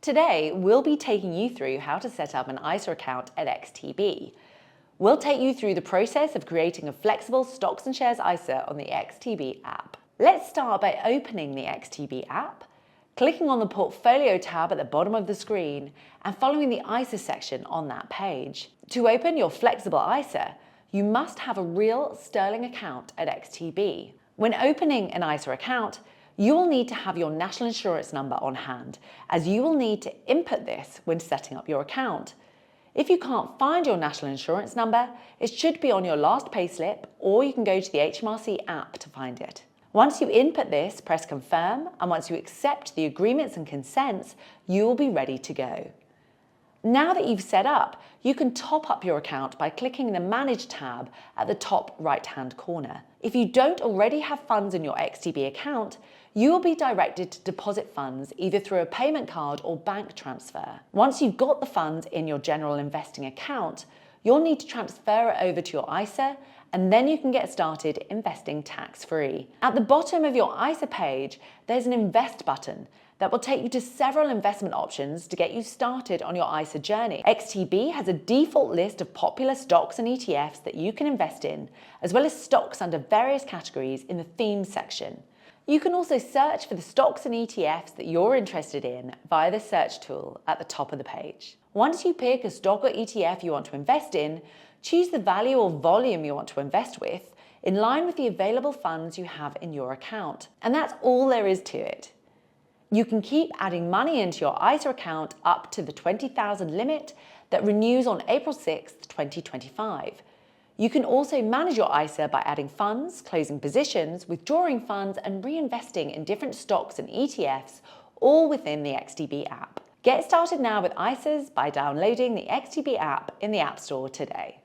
Today, we'll be taking you through how to set up an ISA account at XTB. We'll take you through the process of creating a flexible stocks and shares ISA on the XTB app. Let's start by opening the XTB app, clicking on the Portfolio tab at the bottom of the screen, and following the ISA section on that page. To open your flexible ISA, you must have a real sterling account at XTB. When opening an ISA account, you will need to have your national insurance number on hand, as you will need to input this when setting up your account. If you can't find your national insurance number, it should be on your last payslip, or you can go to the HMRC app to find it. Once you input this, press confirm, and once you accept the agreements and consents, you will be ready to go. Now that you've set up, you can top up your account by clicking the Manage tab at the top right-hand corner. If you don't already have funds in your XTB account, you will be directed to deposit funds either through a payment card or bank transfer. Once you've got the funds in your general investing account, you'll need to transfer it over to your ISA, and then you can get started investing tax-free. At the bottom of your ISA page, there's an Invest button that will take you to several investment options to get you started on your ISA journey. XTB has a default list of popular stocks and ETFs that you can invest in, as well as stocks under various categories in the Themes section. You can also search for the stocks and ETFs that you're interested in via the search tool at the top of the page. Once you pick a stock or ETF you want to invest in, choose the value or volume you want to invest with, in line with the available funds you have in your account. And that's all there is to it. You can keep adding money into your ISA account up to the 20,000 limit that renews on April 6th, 2025. You can also manage your ISA by adding funds, closing positions, withdrawing funds, and reinvesting in different stocks and ETFs, all within the XTB app. Get started now with ISAs by downloading the XTB app in the App Store today.